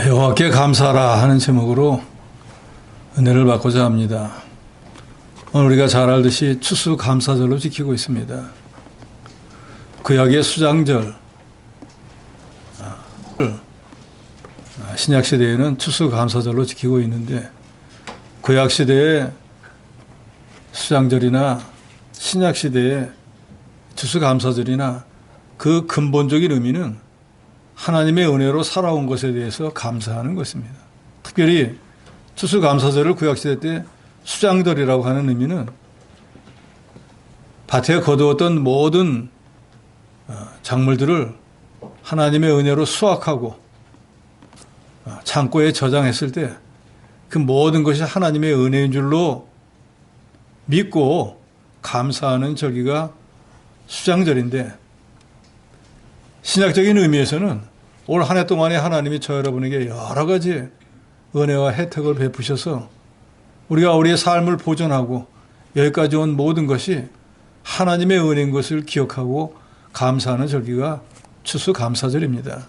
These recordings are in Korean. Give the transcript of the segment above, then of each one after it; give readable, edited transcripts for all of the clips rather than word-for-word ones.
여호와께 감사하라 하는 제목으로 은혜를 받고자 합니다. 오늘 우리가 잘 알듯이 추수감사절로 지키고 있습니다. 구약의 수장절, 신약시대에는 추수감사절로 지키고 있는데 구약시대의 수장절이나 신약시대의 추수감사절이나 그 근본적인 의미는 하나님의 은혜로 살아온 것에 대해서 감사하는 것입니다. 특별히 추수감사절을 구약시대 때 수장절이라고 하는 의미는 밭에 거두었던 모든 작물들을 하나님의 은혜로 수확하고 창고에 저장했을 때 그 모든 것이 하나님의 은혜인 줄로 믿고 감사하는 절기가 수장절인데, 신약적인 의미에서는 올 한 해 동안에 하나님이 저 여러분에게 여러 가지 은혜와 혜택을 베푸셔서 우리가 우리의 삶을 보존하고 여기까지 온 모든 것이 하나님의 은혜인 것을 기억하고 감사하는 절기가 추수감사절입니다.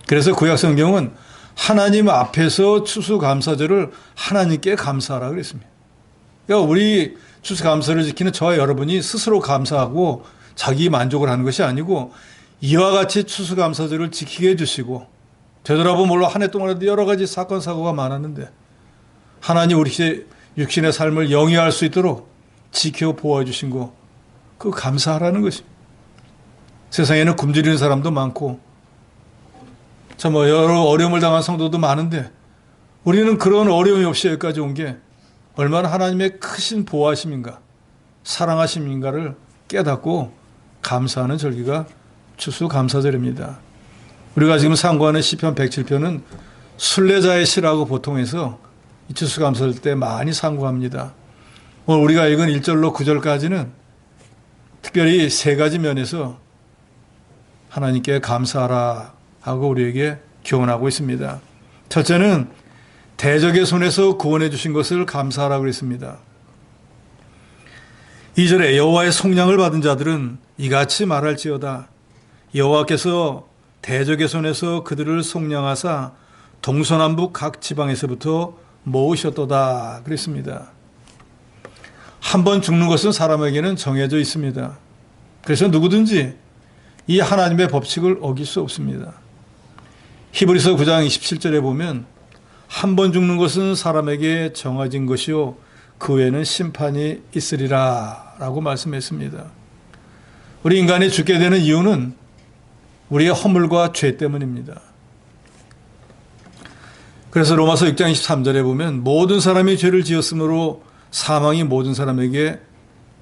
그래서 구약성경은 하나님 앞에서 추수감사절을 하나님께 감사하라 그랬습니다. 그러니까 우리 추수감사를 지키는 저와 여러분이 스스로 감사하고 자기 만족을 하는 것이 아니고 이와 같이 추수감사절을 지키게 해주시고, 되돌아보면 물론 한 해 동안에도 여러 가지 사건 사고가 많았는데 하나님 우리 육신의 삶을 영위할 수 있도록 지켜 보호해 주신 거, 그 감사하라는 것입니다. 세상에는 굶주리는 사람도 많고 참 여러 어려움을 당한 성도도 많은데 우리는 그런 어려움이 없이 여기까지 온 게 얼마나 하나님의 크신 보호하심인가, 사랑하심인가를 깨닫고 감사하는 절기가 추수감사절입니다. 우리가 지금 상고하는 시편 107편은 순례자의 시라고 보통 해서 이 추수감사절 때 많이 상고합니다. 오늘 우리가 읽은 1절로 9절까지는 특별히 세 가지 면에서 하나님께 감사하라 하고 우리에게 교훈하고 있습니다. 첫째는 대적의 손에서 구원해 주신 것을 감사하라고 그랬습니다. 2절에 여호와의 속량을 받은 자들은 이같이 말할지어다. 여호와께서 대적의 손에서 그들을 속량하사 동서남북 각 지방에서부터 모으셨도다 그랬습니다. 한 번 죽는 것은 사람에게는 정해져 있습니다. 그래서 누구든지 이 하나님의 법칙을 어길 수 없습니다. 히브리서 9장 27절에 보면 한 번 죽는 것은 사람에게 정해진 것이요 그 외에는 심판이 있으리라 라고 말씀했습니다. 우리 인간이 죽게 되는 이유는 우리의 허물과 죄 때문입니다. 그래서 로마서 6장 23절에 보면 모든 사람이 죄를 지었으므로 사망이 모든 사람에게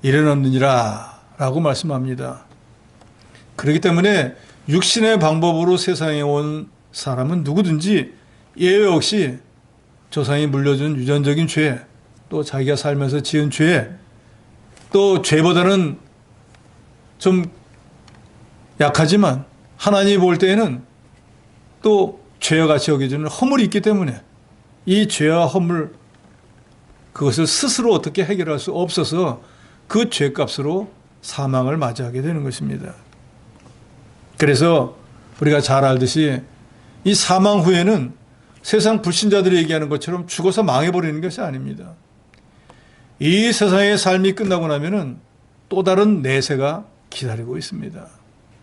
이르렀느니라 라고 말씀합니다. 그렇기 때문에 육신의 방법으로 세상에 온 사람은 누구든지 예외 없이 조상이 물려준 유전적인 죄, 또 자기가 살면서 지은 죄, 또 죄보다는 좀 약하지만 하나님이 볼 때에는 또 죄와 같이 여겨지는 허물이 있기 때문에 이 죄와 허물, 그것을 스스로 어떻게 해결할 수 없어서 그 죄값으로 사망을 맞이하게 되는 것입니다. 그래서 우리가 잘 알듯이 이 사망 후에는 세상 불신자들이 얘기하는 것처럼 죽어서 망해버리는 것이 아닙니다. 이 세상의 삶이 끝나고 나면은 또 다른 내세가 기다리고 있습니다.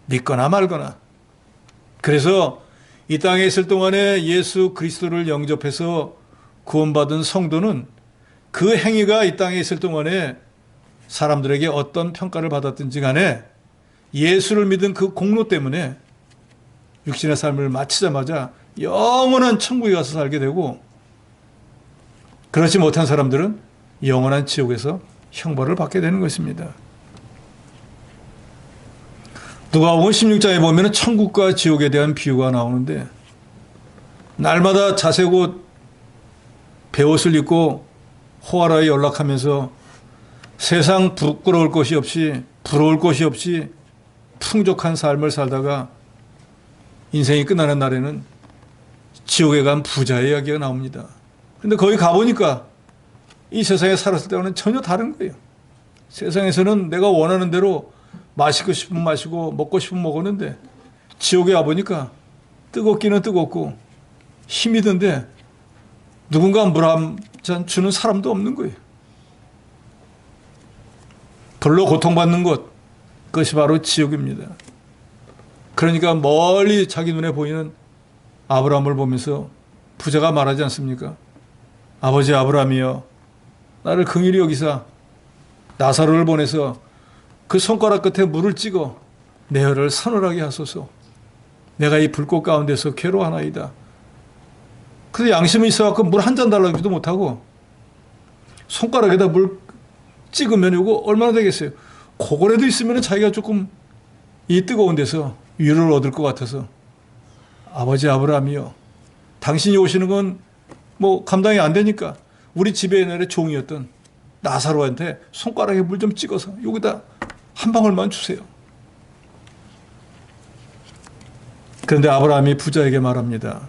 믿거나 말거나. 그래서 이 땅에 있을 동안에 예수 그리스도를 영접해서 구원받은 성도는 그 행위가 이 땅에 있을 동안에 사람들에게 어떤 평가를 받았든지 간에 예수를 믿은 그 공로 때문에 육신의 삶을 마치자마자 영원한 천국에 가서 살게 되고, 그렇지 못한 사람들은 영원한 지옥에서 형벌을 받게 되는 것입니다. 누가복음 16장에 보면 천국과 지옥에 대한 비유가 나오는데, 날마다 자색 옷, 베옷을 입고 호화라에 연락하면서 세상 부끄러울 것이 없이, 부러울 것이 없이 풍족한 삶을 살다가 인생이 끝나는 날에는 지옥에 간 부자의 이야기가 나옵니다. 그런데 거기 가보니까 이 세상에 살았을 때와는 전혀 다른 거예요. 세상에서는 내가 원하는 대로 마시고 싶으면 마시고 먹고 싶으면 먹었는데 지옥에 와보니까 뜨겁기는 뜨겁고 힘이 든데 누군가 물 한 잔 주는 사람도 없는 거예요. 불로 고통받는 곳, 그것이 바로 지옥입니다. 그러니까 멀리 자기 눈에 보이는 아브라함을 보면서 부자가 말하지 않습니까? 아버지 아브라함이여, 나를 긍휼히 여기사 나사로를 보내서 그 손가락 끝에 물을 찍어 내 혀를 서늘하게 하소서. 내가 이 불꽃 가운데서 괴로워하나이다. 근데 양심이 있어갖고 물 한 잔 달라기도 못하고 손가락에다 물 찍으면 이거 얼마나 되겠어요? 그거라도 있으면 자기가 조금 이 뜨거운 데서 위로를 얻을 것 같아서 아버지 아브라함이요, 당신이 오시는 건 뭐 감당이 안 되니까 우리 집에 옛날에 종이었던 나사로한테 손가락에 물 좀 찍어서 여기다 한 방울만 주세요. 그런데 아브라함이 부자에게 말합니다.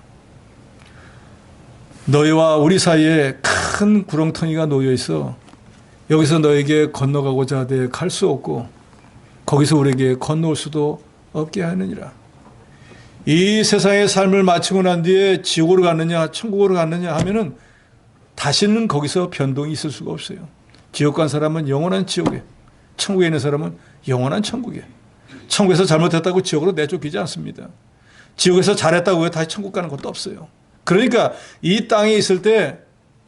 너희와 우리 사이에 큰 구렁텅이가 놓여 있어 여기서 너에게 건너가고자 하되 갈 수 없고 거기서 우리에게 건너올 수도 없게 하느니라. 이 세상의 삶을 마치고 난 뒤에 지옥으로 갔느냐 천국으로 갔느냐 하면은 다시는 거기서 변동이 있을 수가 없어요. 지옥 간 사람은 영원한 지옥에, 천국에 있는 사람은 영원한 천국에. 천국에서 잘못했다고 지옥으로 내쫓기지 않습니다. 지옥에서 잘했다고 다시 천국 가는 것도 없어요. 그러니까 이 땅에 있을 때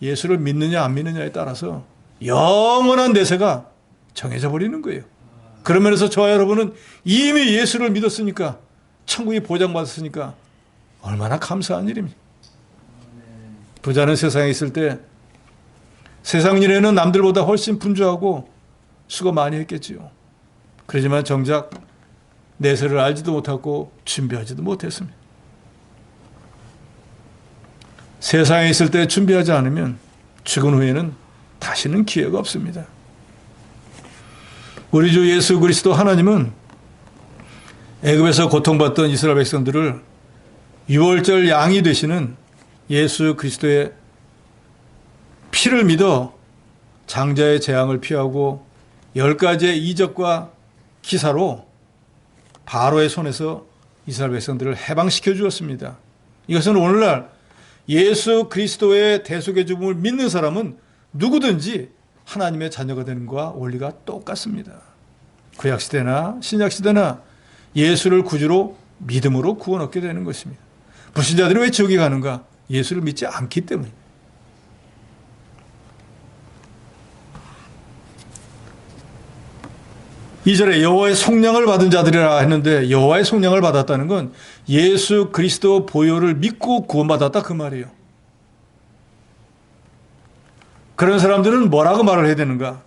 예수를 믿느냐 안 믿느냐에 따라서 영원한 내세가 정해져 버리는 거예요. 그런 면에서 저와 여러분은 이미 예수를 믿었으니까, 천국이 보장받았으니까 얼마나 감사한 일입니까? 부자는 세상에 있을 때 세상 일에는 남들보다 훨씬 분주하고 수고 많이 했겠지요. 그렇지만 정작 내세를 알지도 못하고 준비하지도 못했습니다. 세상에 있을 때 준비하지 않으면 죽은 후에는 다시는 기회가 없습니다. 우리 주 예수 그리스도 하나님은 애굽에서 고통받던 이스라엘 백성들을 유월절 양이 되시는 예수 그리스도의 피를 믿어 장자의 재앙을 피하고 10가지의 이적과 기사로 바로의 손에서 이스라엘 백성들을 해방시켜 주었습니다. 이것은 오늘날 예수 그리스도의 대속의 죽음을 믿는 사람은 누구든지 하나님의 자녀가 되는 것과 원리가 똑같습니다. 구약시대나 신약시대나 예수를 구주로 믿음으로 구원 얻게 되는 것입니다. 불신자들이 왜 지옥에 가는가? 예수를 믿지 않기 때문입니다. 이절에 여호와의 속량을 받은 자들이라 했는데 여호와의 속량을 받았다는 건 예수 그리스도 보혈을 믿고 구원받았다 그 말이에요. 그런 사람들은 뭐라고 말을 해야 되는가?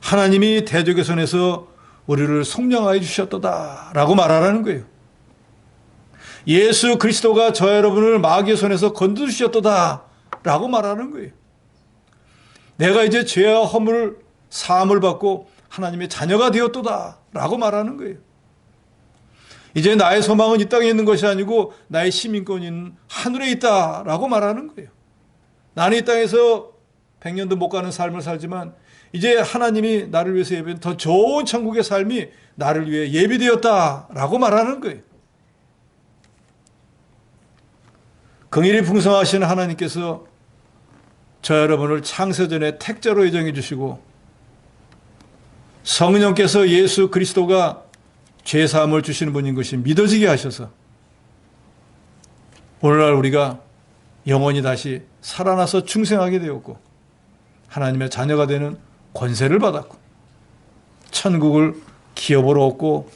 하나님이 대적의 손에서 우리를 속량하여 주셨도다 라고 말하라는 거예요. 예수 그리스도가 저 여러분을 마귀의 손에서 건져주셨도다 라고 말하는 거예요. 내가 이제 죄와 허물 사함을 받고 하나님의 자녀가 되었도다 라고 말하는 거예요. 이제 나의 소망은 이 땅에 있는 것이 아니고 나의 시민권은 하늘에 있다 라고 말하는 거예요. 나는 이 땅에서 100년도 못 가는 삶을 살지만 이제 하나님이 나를 위해서 예비한 더 좋은 천국의 삶이 나를 위해 예비되었다라고 말하는 거예요. 긍휼이 풍성하신 하나님께서 저 여러분을 창세전에 택자로 예정해 주시고 성령께서 예수 그리스도가 죄사함을 주시는 분인 것이 믿어지게 하셔서 오늘날 우리가 영원히 다시 살아나서 중생하게 되었고 하나님의 자녀가 되는 권세를 받았고 천국을 기업으로 얻고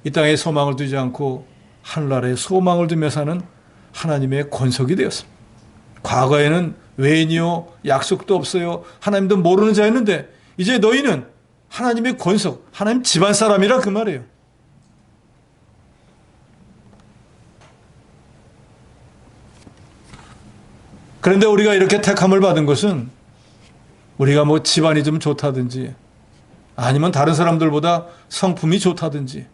이 땅에 소망을 두지 않고 하늘나라에 소망을 두며 사는 하나님의 권속이 되었습니다. 과거에는 외인이요 약속도 없어요 하나님도 모르는 자였는데 이제 너희는 하나님의 권속, 하나님 집안 사람이라 그 말이에요. 그런데 우리가 이렇게 택함을 받은 것은 우리가 뭐 집안이 좀 좋다든지 아니면 다른 사람들보다 성품이 좋다든지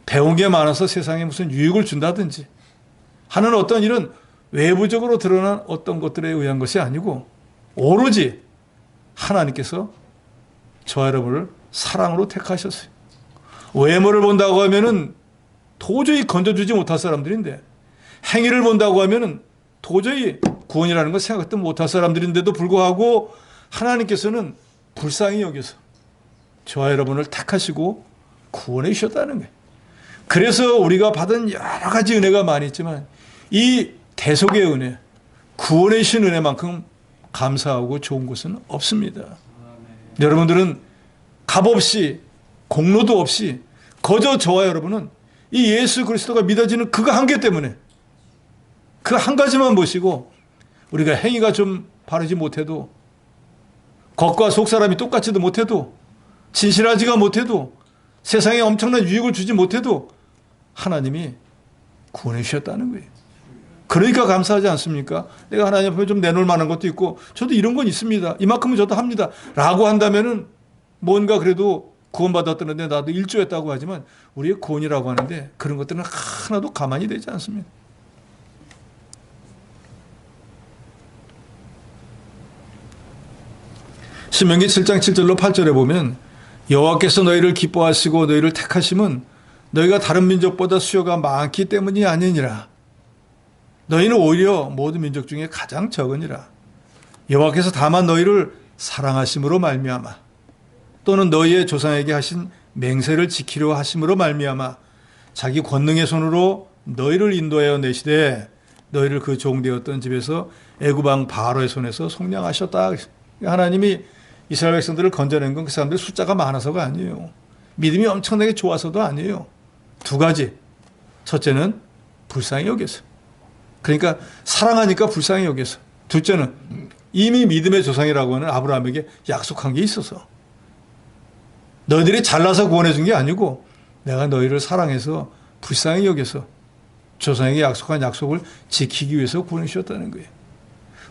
배운 게 많아서 세상에 무슨 유익을 준다든지 하는 어떤 이런 외부적으로 드러난 어떤 것들에 의한 것이 아니고 오로지 하나님께서 저와 여러분을 사랑으로 택하셨어요. 외모를 본다고 하면은 도저히 건져주지 못할 사람들인데 행위를 본다고 하면은 도저히 구원이라는 걸 생각도 못할 사람들인데도 불구하고 하나님께서는 불쌍히 여겨서 저와 여러분을 택하시고 구원해 주셨다는 거예요. 그래서 우리가 받은 여러 가지 은혜가 많이 있지만 이 대속의 은혜, 구원해 주신 은혜만큼 감사하고 좋은 것은 없습니다. 여러분들은 값없이 공로도 없이 거저 저와 여러분은 이 예수 그리스도가 믿어지는 그거 한 개 때문에 그 한 가지만 보시고 우리가 행위가 좀 바르지 못해도 겉과 속 사람이 똑같지도 못해도 진실하지가 못해도 세상에 엄청난 유익을 주지 못해도 하나님이 구원해 주셨다는 거예요. 그러니까 감사하지 않습니까? 내가 하나님 앞에 좀 내놓을 만한 것도 있고 저도 이런 건 있습니다. 이만큼은 저도 합니다. 라고 한다면은 뭔가 그래도 구원받았다는데 나도 일조했다고 하지만 우리의 구원이라고 하는데 그런 것들은 하나도 가만히 되지 않습니다. 신명기 7장 7절로 8절에 보면 여호와께서 너희를 기뻐하시고 너희를 택하심은 너희가 다른 민족보다 수요가 많기 때문이 아니니라. 너희는 오히려 모든 민족 중에 가장 적으니라. 여호와께서 다만 너희를 사랑하심으로 말미암아 또는 너희의 조상에게 하신 맹세를 지키려 하심으로 말미암아 자기 권능의 손으로 너희를 인도하여 내시되 너희를 그 종되었던 집에서 애굽 왕 바로의 손에서 속량하셨다. 하나님이 이스라엘 백성들을 건져낸 건 그 사람들 숫자가 많아서가 아니에요. 믿음이 엄청나게 좋아서도 아니에요. 두 가지. 첫째는 불쌍히 여겨서. 그러니까 사랑하니까 불쌍히 여겨서. 둘째는 이미 믿음의 조상이라고 하는 아브라함에게 약속한 게 있어서. 너희들이 잘나서 구원해 준 게 아니고 내가 너희를 사랑해서 불쌍히 여겨서 조상에게 약속한 약속을 지키기 위해서 구원해 주셨다는 거예요.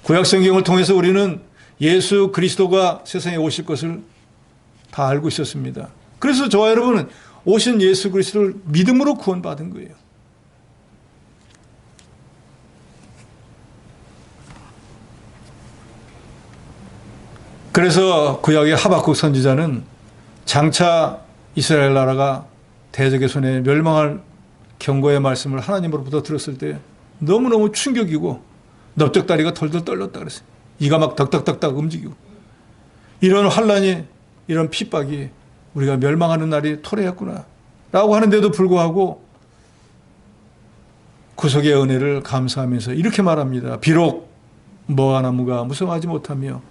구약 성경을 통해서 우리는 예수 그리스도가 세상에 오실 것을 다 알고 있었습니다. 그래서 저와 여러분은 오신 예수 그리스도를 믿음으로 구원받은 거예요. 그래서 구약의 하박국 선지자는 장차 이스라엘 나라가 대적의 손에 멸망할 경고의 말씀을 하나님으로부터 들었을 때 너무너무 충격이고 넓적다리가 덜덜 떨렸다 그랬어요. 이가 막 덕덕덕덕 움직이고 이런 환란이 이런 핍박이 우리가 멸망하는 날이 토래했구나 라고 하는데도 불구하고 구속의 은혜를 감사하면서 이렇게 말합니다. 비록 무화과나무가 무성하지 못하며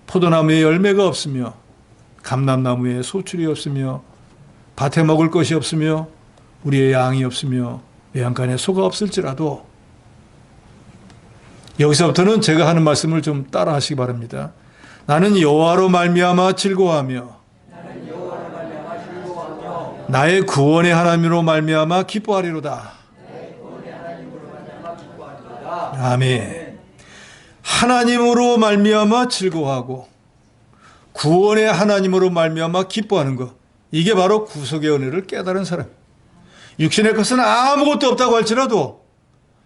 포도나무에 열매가 없으며 감람나무에 소출이 없으며 밭에 먹을 것이 없으며 우리의 양이 없으며 외양간에 소가 없을지라도 여기서부터는 제가 하는 말씀을 좀 따라 하시기 바랍니다. 나는 여호와로 말미암아 즐거워하며 나의 구원의 하나님으로 말미암아 기뻐하리로다. 아멘. 하나님으로 말미암아 즐거워하고 구원의 하나님으로 말미암아 기뻐하는 것, 이게 바로 구속의 은혜를 깨달은 사람. 육신의 것은 아무것도 없다고 할지라도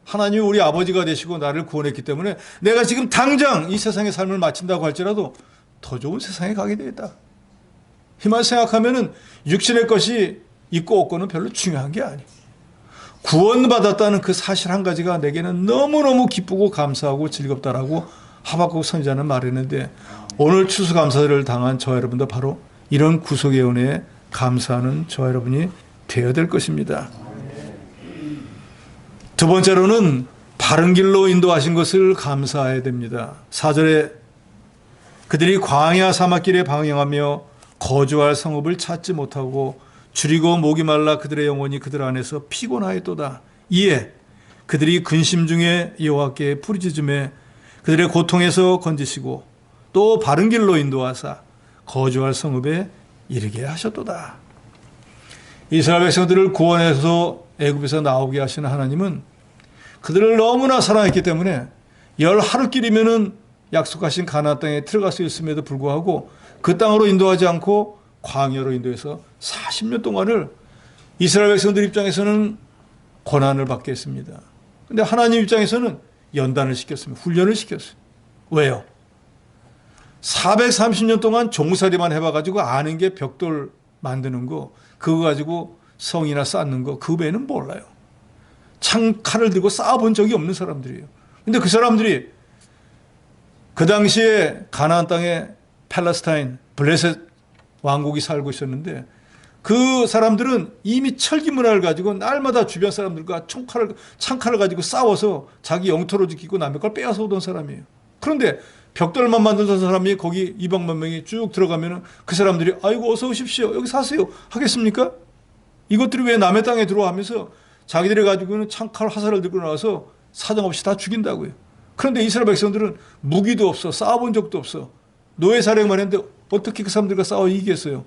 하나님이 우리 아버지가 되시고 나를 구원했기 때문에 내가 지금 당장 이 세상의 삶을 마친다고 할지라도 더 좋은 세상에 가게 되겠다. 이만 생각하면은 육신의 것이 있고 없고는 별로 중요한 게 아니에요. 구원받았다는 그 사실 한 가지가 내게는 너무너무 기쁘고 감사하고 즐겁다라고 하박국 선지자는 말했는데 오늘 추수감사를 당한 저와 여러분도 바로 이런 구속의 은혜에 감사하는 저와 여러분이 되어야 될 것입니다. 두 번째로는 바른 길로 인도하신 것을 감사해야 됩니다. 4절에 그들이 광야 사막길에 방황하며 거주할 성읍을 찾지 못하고 줄이고 목이 말라 그들의 영혼이 그들 안에서 피곤하였도다. 이에 그들이 근심 중에 여호와께 부르짖음에 그들의 고통에서 건지시고 또 바른 길로 인도하사 거주할 성읍에 이르게 하셨도다. 이스라엘 백성들을 구원해서 애굽에서 나오게 하시는 하나님은 그들을 너무나 사랑했기 때문에 열 하루길이면은 약속하신 가나안 땅에 들어갈 수 있음에도 불구하고 그 땅으로 인도하지 않고 광야로 인도해서 40년 동안을 이스라엘 백성들 입장에서는 고난을 받게 했습니다. 그런데 하나님 입장에서는 연단을 시켰습니다. 훈련을 시켰어요. 왜요? 430년 동안 종살이만 해봐가지고 아는 게 벽돌 만드는 거, 그거 가지고 성이나 쌓는 거, 그 외에는 몰라요. 칼을 들고 싸워본 적이 없는 사람들이에요. 근데 그 사람들이 그 당시에 가나안 땅에 팔레스타인, 블레셋 왕국이 살고 있었는데 그 사람들은 이미 철기 문화를 가지고 날마다 주변 사람들과 창칼을 가지고 싸워서 자기 영토로 지키고 남의 걸 빼앗아 오던 사람이에요. 그런데 벽돌만 만들던 사람이 거기 200만 명이 쭉 들어가면 그 사람들이 아이고 어서 오십시오. 여기 사세요. 하겠습니까? 이것들이 왜 남의 땅에 들어가면서 자기들이 가지고는 창칼 화살을 들고 나와서 사정없이 다 죽인다고요. 그런데 이스라엘 백성들은 무기도 없어. 싸워본 적도 없어. 노예사령만 했는데 어떻게 그 사람들과 싸워 이기겠어요?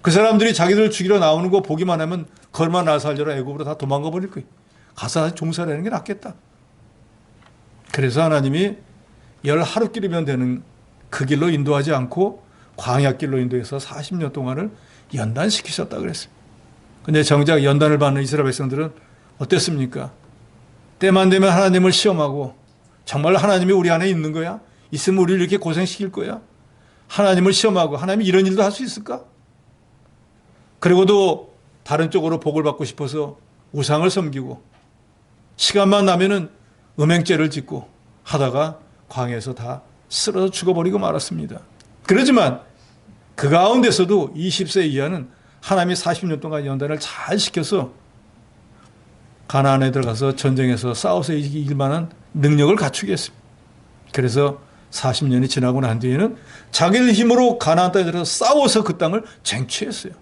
그 사람들이 자기들 죽이러 나오는 거 보기만 하면 걸만 나서 살려라 애굽으로 다 도망가 버릴 거예요. 가서 종살이 하는 게 낫겠다. 그래서 하나님이 10하루길이면 되는 그 길로 인도하지 않고 광야길로 인도해서 40년 동안을 연단시키셨다 그랬어요. 근데 정작 연단을 받는 이스라엘 백성들은 어땠습니까? 때만 되면 하나님을 시험하고 정말 하나님이 우리 안에 있는 거야? 있으면 우리를 이렇게 고생시킬 거야? 하나님을 시험하고 하나님이 이런 일도 할 수 있을까? 그리고도 다른 쪽으로 복을 받고 싶어서 우상을 섬기고 시간만 나면은 음행죄를 짓고 하다가 광야에서 다 쓰러져 죽어버리고 말았습니다. 그렇지만 그 가운데서도 20세 이하는 하나님이 40년 동안 연단을 잘 시켜서 가나안에 들어가서 전쟁에서 싸워서 이길 만한 능력을 갖추게 했습니다. 그래서 40년이 지나고 난 뒤에는 자기들 힘으로 가나안 땅에 들어가서 싸워서 그 땅을 쟁취했어요.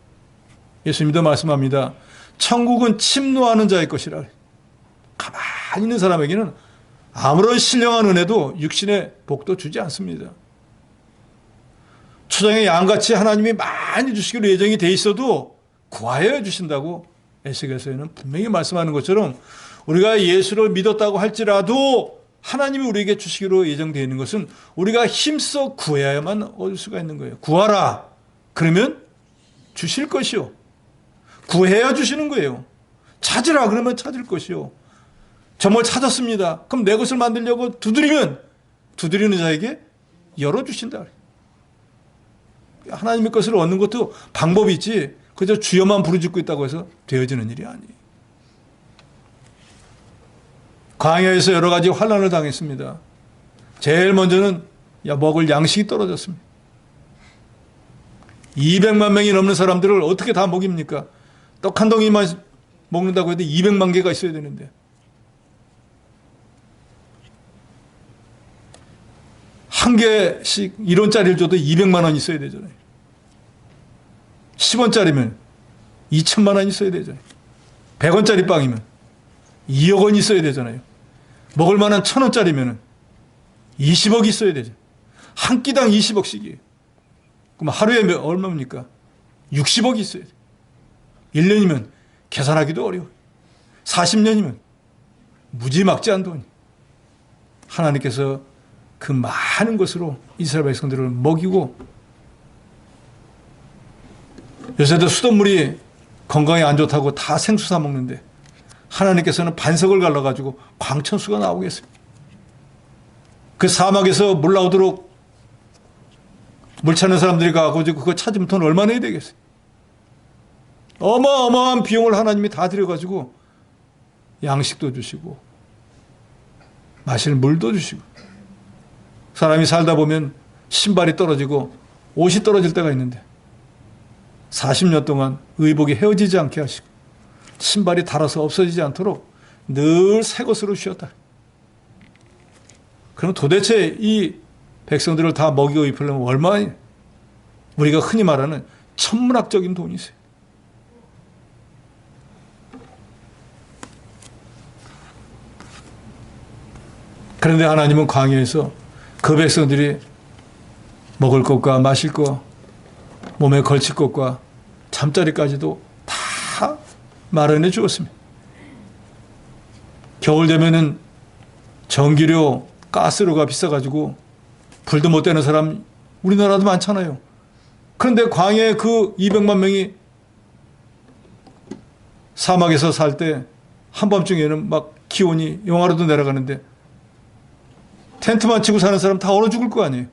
예수님도 말씀합니다. 천국은 침노하는 자의 것이라. 가만히 있는 사람에게는 아무런 신령한 은혜도 육신의 복도 주지 않습니다. 초장에 양같이 하나님이 많이 주시기로 예정이 돼 있어도 구하여 주신다고 에스겔서에는 분명히 말씀하는 것처럼 우리가 예수를 믿었다고 할지라도 하나님이 우리에게 주시기로 예정되어 있는 것은 우리가 힘써 구해야만 얻을 수가 있는 거예요. 구하라. 그러면 주실 것이요. 구해야 주시는 거예요. 찾으라. 그러면 찾을 것이요. 정말 찾았습니다. 그럼 내 것을 만들려고 두드리면 두드리는 자에게 열어주신다. 하나님의 것을 얻는 것도 방법이 있지 그저 주여만 부르짖고 있다고 해서 되어지는 일이 아니에요. 광야에서 여러 가지 환난을 당했습니다. 제일 먼저는 먹을 양식이 떨어졌습니다. 200만 명이 넘는 사람들을 어떻게 다 먹입니까? 떡 한 덩이만 먹는다고 해도 200만 개가 있어야 되는데 한 개씩 1원짜리를 줘도 200만 원 있어야 되잖아요. 10원짜리면 2천만 원 있어야 되잖아요. 100원짜리 빵이면 2억 원 있어야 되잖아요. 먹을 만한 1,000원짜리면 20억 있어야 되잖아요. 한 끼당 20억씩이에요. 그럼 하루에 얼마입니까? 60억이 있어야 돼요. 1년이면 계산하기도 어려워요. 40년이면 무지막지한 돈이. 하나님께서 그 많은 것으로 이스라엘 백성들을 먹이고 요새도 수돗물이 건강에 안 좋다고 다 생수 사 먹는데 하나님께서는 반석을 갈라가지고 광천수가 나오게 했습니다. 그 사막에서 물 나오도록 물 찾는 사람들이 가고 그거 찾으면 돈 얼마 내야 되겠어요? 어마어마한 비용을 하나님이 다 들여가지고 양식도 주시고 마실 물도 주시고 사람이 살다 보면 신발이 떨어지고 옷이 떨어질 때가 있는데 40년 동안 의복이 헤어지지 않게 하시고 신발이 닳아서 없어지지 않도록 늘 새 것으로 주셨다. 그럼 도대체 이 백성들을 다 먹이고 입히려면 얼마나 우리가 흔히 말하는 천문학적인 돈이 있어요. 그런데 하나님은 광야에서 그 백성들이 먹을 것과 마실 것, 몸에 걸칠 것과 잠자리까지도 다 마련해 주었습니다. 겨울 되면은 전기료, 가스료가 비싸가지고 불도 못 떼는 사람 우리나라도 많잖아요. 그런데 광야에 그 200만 명이 사막에서 살 때 한밤중에는 막 기온이 영하로도 내려가는데 텐트만 치고 사는 사람 다 얼어 죽을 거 아니에요.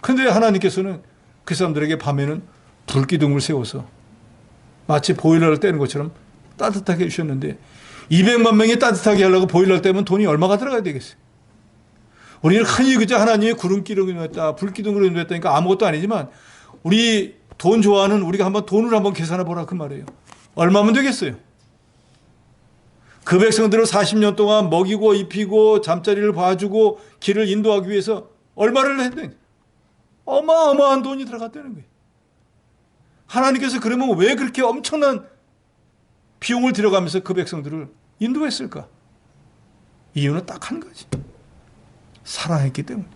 그런데 하나님께서는 그 사람들에게 밤에는 불기둥을 세워서 마치 보일러를 떼는 것처럼 따뜻하게 해주셨는데 200만 명이 따뜻하게 하려고 보일러 때문에 돈이 얼마가 들어가야 되겠어요? 우리는 흔히 그저 하나님의 구름 기둥으로 인도했다, 불 기둥으로 인도했다니까 아무것도 아니지만 우리 돈 좋아하는 우리가 한번 돈을 한번 계산해 보라 그 말이에요. 얼마면 되겠어요? 그 백성들을 40년 동안 먹이고 입히고 잠자리를 봐주고 길을 인도하기 위해서 얼마를 했더니 어마어마한 돈이 들어갔다는 거예요. 하나님께서 그러면 왜 그렇게 엄청난 비용을 들여가면서 그 백성들을 인도했을까? 이유는 딱 한 가지. 사랑했기 때문에.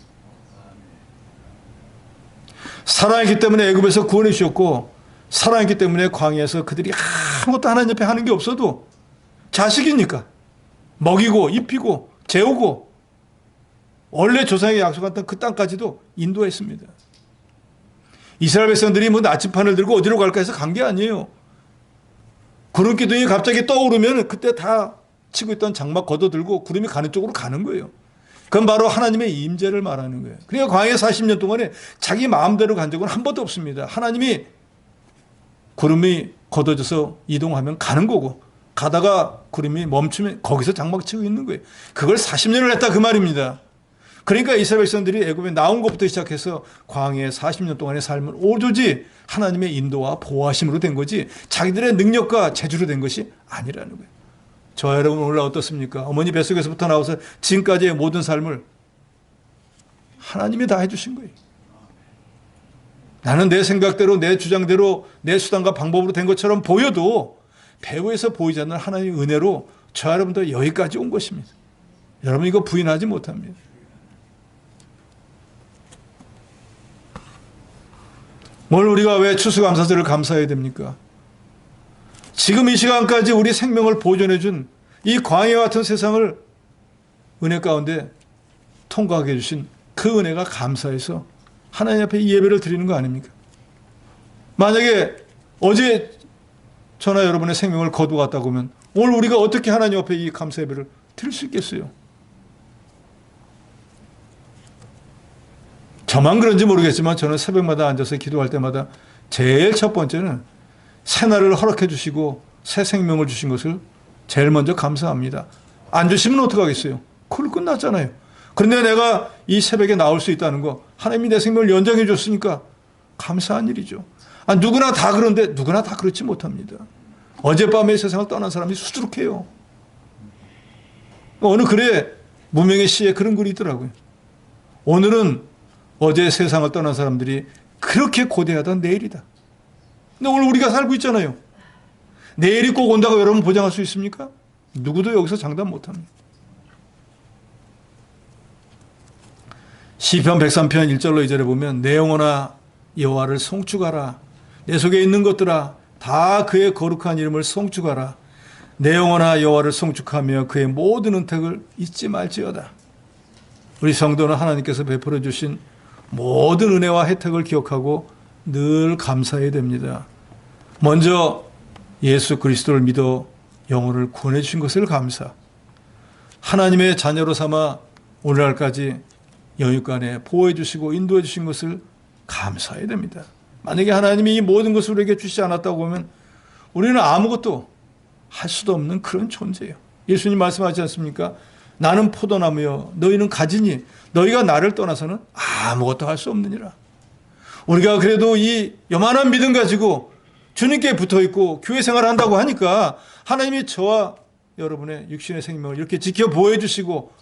사랑했기 때문에 애굽에서 구원해 주셨고 사랑했기 때문에 광야에서 그들이 아무것도 하나님 옆에 하는 게 없어도 자식이니까 먹이고 입히고 재우고 원래 조상에게 약속했던 그 땅까지도 인도했습니다. 이스라엘 백성들이 뭐 나침판을 들고 어디로 갈까 해서 간 게 아니에요. 구름 기둥이 갑자기 떠오르면 그때 다 치고 있던 장막 걷어들고 구름이 가는 쪽으로 가는 거예요. 그건 바로 하나님의 임재를 말하는 거예요. 그러니까 광야 40년 동안에 자기 마음대로 간 적은 한 번도 없습니다. 하나님이 구름이 걷어져서 이동하면 가는 거고 가다가 구름이 멈추면 거기서 장막 치고 있는 거예요. 그걸 40년을 했다 그 말입니다. 그러니까 이스라엘 백성들이 애굽에 나온 것부터 시작해서 광야의 40년 동안의 삶은 오로지 하나님의 인도와 보호하심으로 된 거지 자기들의 능력과 재주로 된 것이 아니라는 거예요. 저와 여러분 오늘 어떻습니까? 어머니 뱃속에서부터 나와서 지금까지의 모든 삶을 하나님이 다 해주신 거예요. 나는 내 생각대로 내 주장대로 내 수단과 방법으로 된 것처럼 보여도 배후에서 보이지 않는 하나님의 은혜로 저와 여러분들 여기까지 온 것입니다. 여러분 이거 부인하지 못합니다. 뭘 우리가 왜 추수감사절을 감사해야 됩니까? 지금 이 시간까지 우리 생명을 보존해 준 이 광야와 같은 세상을 은혜 가운데 통과하게 해주신 그 은혜가 감사해서 하나님 앞에 이 예배를 드리는 거 아닙니까? 만약에 어제 저나 여러분의 생명을 거두었다고 하면 오늘 우리가 어떻게 하나님 앞에 이 감사 예배를 드릴 수 있겠어요? 저만 그런지 모르겠지만 저는 새벽마다 앉아서 기도할 때마다 제일 첫 번째는 새날을 허락해 주시고 새 생명을 주신 것을 제일 먼저 감사합니다. 안 주시면 어떡하겠어요? 그걸 끝났잖아요. 그런데 내가 이 새벽에 나올 수 있다는 거 하나님이 내 생명을 연장해 줬으니까 감사한 일이죠. 누구나 다 그런데 누구나 다 그렇지 못합니다. 어젯밤에 세상을 떠난 사람이 수두룩해요. 어느 글에 무명의 시에 그런 글이 있더라고요. 오늘은 어제 세상을 떠난 사람들이 그렇게 고대하던 내일이다. 근데 오늘 우리가 살고 있잖아요. 내일이 꼭 온다고 여러분 보장할 수 있습니까? 누구도 여기서 장담 못합니다. 시편 103편 1절로 2절에 보면 내 영혼아 여호와를 송축하라. 내 속에 있는 것들아 다 그의 거룩한 이름을 송축하라. 내 영혼아 여호와를 송축하며 그의 모든 은택을 잊지 말지어다. 우리 성도는 하나님께서 베풀어 주신 모든 은혜와 혜택을 기억하고 늘 감사해야 됩니다. 먼저 예수 그리스도를 믿어 영혼을 구원해 주신 것을 감사. 하나님의 자녀로 삼아 오늘날까지 영육간에 보호해 주시고 인도해 주신 것을 감사해야 됩니다. 만약에 하나님이 이 모든 것을 우리에게 주시지 않았다고 하면 우리는 아무것도 할 수도 없는 그런 존재예요. 예수님 말씀하지 않습니까? 나는 포도나무여 너희는 가지니 너희가 나를 떠나서는 아무것도 할 수 없느니라. 우리가 그래도 이 요만한 믿음 가지고 주님께 붙어있고 교회 생활을 한다고 하니까 하나님이 저와 여러분의 육신의 생명을 이렇게 지켜 보호해 주시고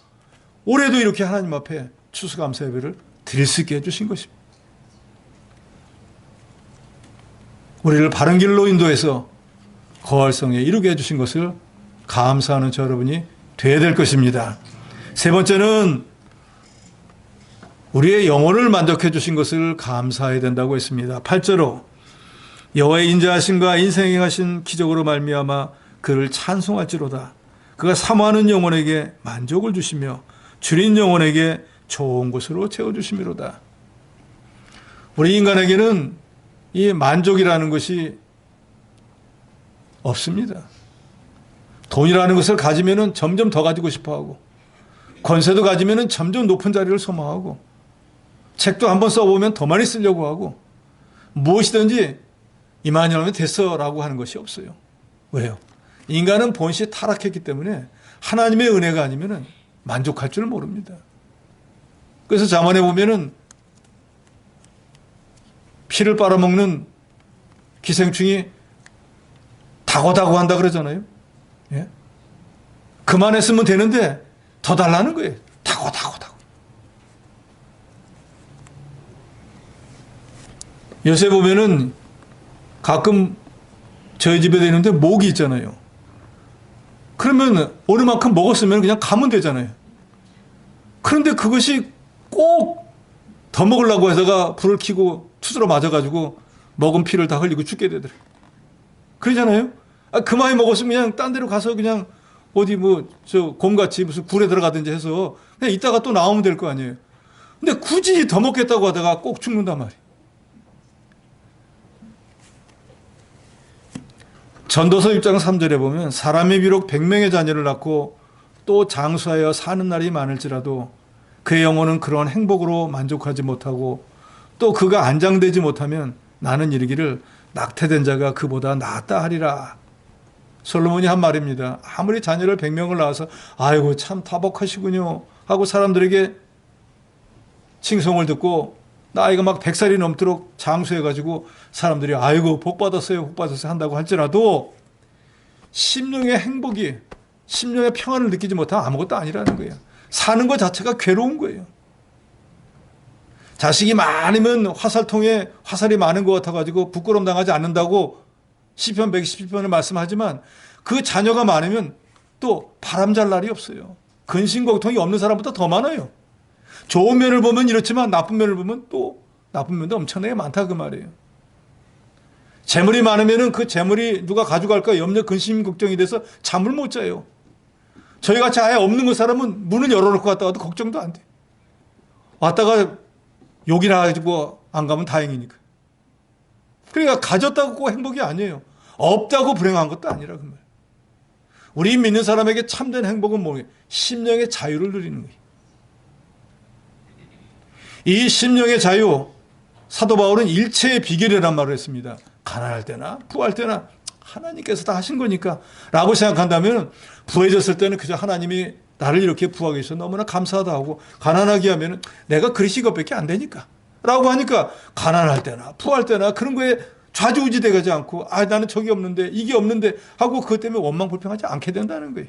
올해도 이렇게 하나님 앞에 추수감사 예배를 드릴 수 있게 해주신 것입니다. 우리를 바른 길로 인도해서 거활성에 이루게 해주신 것을 감사하는 저 여러분이 되어야 될 것입니다. 세 번째는 우리의 영혼을 만족해 주신 것을 감사해야 된다고 했습니다. 8절로 여호와의 인자하심과 인생에 행하신 기적으로 말미암아 그를 찬송할지로다. 그가 사모하는 영혼에게 만족을 주시며 줄인 영혼에게 좋은 곳으로 채워주시미로다. 우리 인간에게는 이 만족이라는 것이 없습니다. 돈이라는 것을 가지면 점점 더 가지고 싶어하고 권세도 가지면 점점 높은 자리를 소망하고 책도 한번 써보면 더 많이 쓰려고 하고 무엇이든지 이만하면 됐어라고 하는 것이 없어요. 왜요? 인간은 본시 타락했기 때문에 하나님의 은혜가 아니면 만족할 줄 모릅니다. 그래서 잠언에 보면은 피를 빨아먹는 기생충이 다고다고 한다 그러잖아요. 예? 그만했으면 되는데 더 달라는 거예요. 다고. 요새 보면은 가끔 저희 집에 되는데 모기 있잖아요. 그러면 어느 만큼 먹었으면 그냥 가면 되잖아요. 그런데 그것이 꼭 더 먹으려고 해서가 불을 켜고 투스러 맞아가지고 먹은 피를 다 흘리고 죽게 되더라고요. 그러잖아요. 그 많이 먹었으면 그냥 딴 데로 가서 그냥 어디 곰같이 무슨 굴에 들어가든지 해서 그냥 이따가 또 나오면 될 거 아니에요. 근데 굳이 더 먹겠다고 하다가 꼭 죽는단 말이에요. 전도서 1장 3절에 보면 사람이 비록 100명의 자녀를 낳고 또 장수하여 사는 날이 많을지라도 그의 영혼은 그런 행복으로 만족하지 못하고 또 그가 안장되지 못하면 나는 이르기를 낙태된 자가 그보다 낫다 하리라. 솔로몬이 한 말입니다. 아무리 자녀를 100명을 낳아서 아이고 참 다복하시군요 하고 사람들에게 칭송을 듣고 나이가 막 100살이 넘도록 장수해가지고 사람들이 아이고 복 받았어요 한다고 할지라도 심령의 행복이, 심령의 평안을 느끼지 못하면 아무것도 아니라는 거예요. 사는 것 자체가 괴로운 거예요. 자식이 많으면 화살통에 화살이 많은 것 같아가지고 부끄러움 당하지 않는다고 시편 117편을 말씀하지만 그 자녀가 많으면 또 바람 잘 날이 없어요. 근심걱통이 없는 사람보다 더 많아요. 좋은 면을 보면 이렇지만 나쁜 면을 보면 또 나쁜 면도 엄청나게 많다 그 말이에요. 재물이 많으면 그 재물이 누가 가져갈까 염려 근심 걱정이 돼서 잠을 못 자요. 저희같이 아예 없는 그 사람은 문을 열어놓고 갔다 와도 걱정도 안 돼. 왔다가 욕이나 가지고 안 가면 다행이니까. 그러니까 가졌다고 꼭 행복이 아니에요. 없다고 불행한 것도 아니라 그 말. 우리 믿는 사람에게 참된 행복은 뭐예요? 심령의 자유를 누리는 거예요. 이 심령의 자유, 사도 바울은 일체의 비결이란 말을 했습니다. 가난할 때나 부할 때나 하나님께서 다 하신 거니까 라고 생각한다면 부해졌을 때는 그저 하나님이 나를 이렇게 부하게 해서 너무나 감사하다 하고 가난하게 하면 내가 그릇이 이것밖에 안 되니까 라고 하니까 가난할 때나 부할 때나 그런 거에 좌지우지 되지 않고 나는 저기 없는데 이게 없는데 하고 그것 때문에 원망불평하지 않게 된다는 거예요.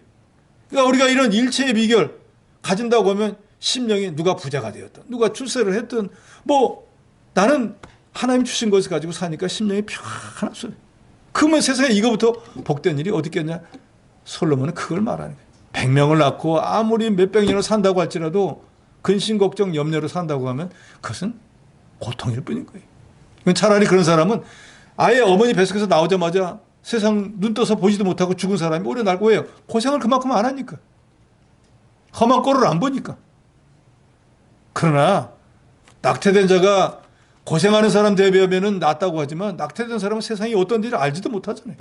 그러니까 우리가 이런 일체의 비결 가진다고 하면 심령이 누가 부자가 되었든 누가 출세를 했든 나는 하나님 주신 것을 가지고 사니까 심령이 평안하소요. 그러면 세상에 이거부터 복된 일이 어디 있겠냐? 솔로몬은 그걸 말하는 거예요. 100명을 낳고 아무리 몇백 년을 산다고 할지라도 근심 걱정 염려로 산다고 하면 그것은 고통일 뿐인 거예요. 차라리 그런 사람은 아예 어머니 뱃속에서 나오자마자 세상 눈 떠서 보지도 못하고 죽은 사람이 오래 날고 해요. 고생을 그만큼 안 하니까. 험한 꼴을 안 보니까. 그러나 낙태된 자가 고생하는 사람 대비하면 낫다고 하지만 낙태된 사람은 세상이 어떤 일을 알지도 못하잖아요.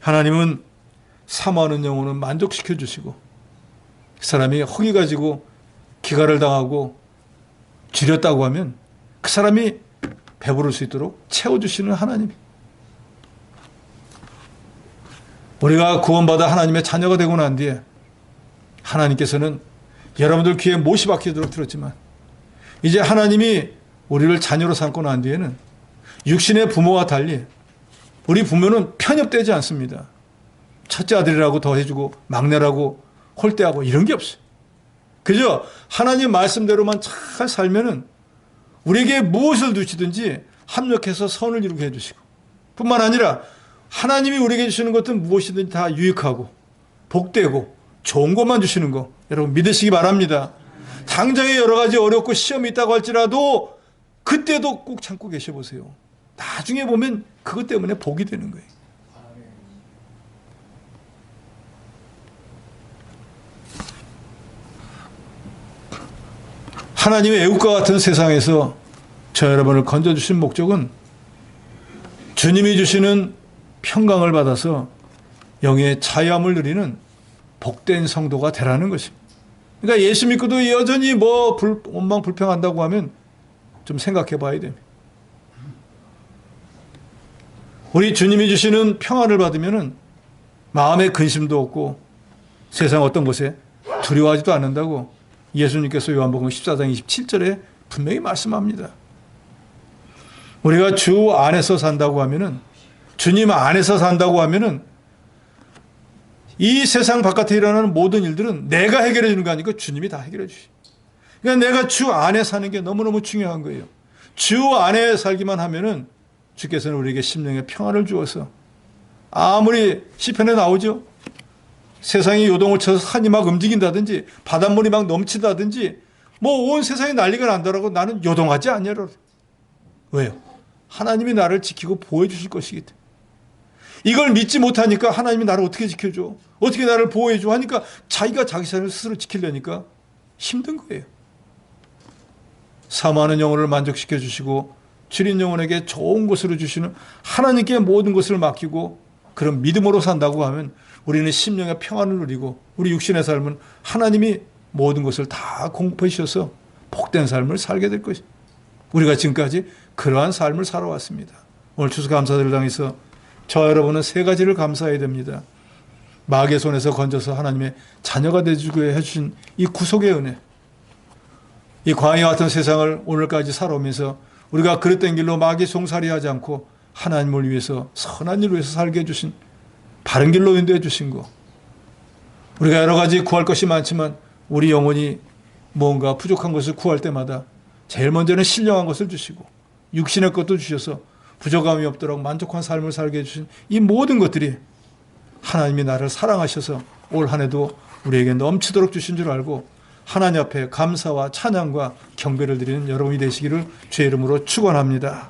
하나님은 사모하는 영혼을 만족시켜 주시고 그 사람이 허기 가지고 기갈을 당하고 줄였다고 하면 그 사람이 배부를 수 있도록 채워주시는 하나님. 우리가 구원받아 하나님의 자녀가 되고 난 뒤에 하나님께서는 여러분들 귀에 못이 박히도록 들었지만 이제 하나님이 우리를 자녀로 삼고 난 뒤에는 육신의 부모와 달리 우리 부모는 편협되지 않습니다. 첫째 아들이라고 더 해주고 막내라고 홀대하고 이런 게 없어요. 그저 하나님 말씀대로만 잘 살면은 우리에게 무엇을 주시든지 합력해서 선을 이루게 해주시고 뿐만 아니라 하나님이 우리에게 주시는 것은 무엇이든지 다 유익하고 복되고 좋은 것만 주시는 거 여러분 믿으시기 바랍니다. 당장에 여러 가지 어렵고 시험이 있다고 할지라도 그때도 꼭 참고 계셔보세요. 나중에 보면 그것 때문에 복이 되는 거예요. 하나님의 애국과 같은 세상에서 저 여러분을 건져주신 목적은 주님이 주시는 평강을 받아서 영의 자유함을 누리는 복된 성도가 되라는 것입니다. 그러니까 예수 믿고도 여전히 원망 불평한다고 하면 좀 생각해 봐야 됩니다. 우리 주님이 주시는 평안을 받으면은 마음에 근심도 없고 세상 어떤 것에 두려워하지도 않는다고 예수님께서 요한복음 14장 27절에 분명히 말씀합니다. 우리가 주 안에서 산다고 하면은, 주님 안에서 산다고 하면은 이 세상 바깥에 일어나는 모든 일들은 내가 해결해 주는 거 아니고 주님이 다 해결해 주시. 그러니까 내가 주 안에 사는 게 너무너무 중요한 거예요. 주 안에 살기만 하면은 주께서는 우리에게 심령의 평안을 주어서, 아무리 시편에 나오죠. 세상이 요동을 쳐서 산이 막 움직인다든지 바닷물이 막 넘친다든지 뭐 온 세상이 난리가 난다라고 나는 요동하지 않냐로. 왜요? 하나님이 나를 지키고 보호해 주실 것이기 때문에. 이걸 믿지 못하니까 하나님이 나를 어떻게 지켜줘? 어떻게 나를 보호해 줘? 하니까 자기가 자기 삶을 스스로 지키려니까 힘든 거예요. 사모하는 영혼을 만족시켜 주시고 줄인 영혼에게 좋은 것으로 주시는 하나님께 모든 것을 맡기고 그런 믿음으로 산다고 하면 우리는 심령의 평안을 누리고 우리 육신의 삶은 하나님이 모든 것을 다 공급해 주셔서 복된 삶을 살게 될 것입니다. 우리가 지금까지 그러한 삶을 살아왔습니다. 오늘 추수감사절당에서 저 여러분은 세 가지를 감사해야 됩니다. 마귀의 손에서 건져서 하나님의 자녀가 되주게 해주신 이 구속의 은혜, 이 광야 같은 세상을 오늘까지 살아오면서 우리가 그릇된 길로 마귀 송사리하지 않고 하나님을 위해서 선한 일을 위해서 살게 해주신, 바른 길로 인도해 주신 거. 우리가 여러 가지 구할 것이 많지만 우리 영혼이 뭔가 부족한 것을 구할 때마다 제일 먼저는 신령한 것을 주시고 육신의 것도 주셔서 부족함이 없도록 만족한 삶을 살게 해주신 이 모든 것들이 하나님이 나를 사랑하셔서 올 한 해도 우리에게 넘치도록 주신 줄 알고 하나님 앞에 감사와 찬양과 경배를 드리는 여러분이 되시기를 주의 이름으로 축원합니다.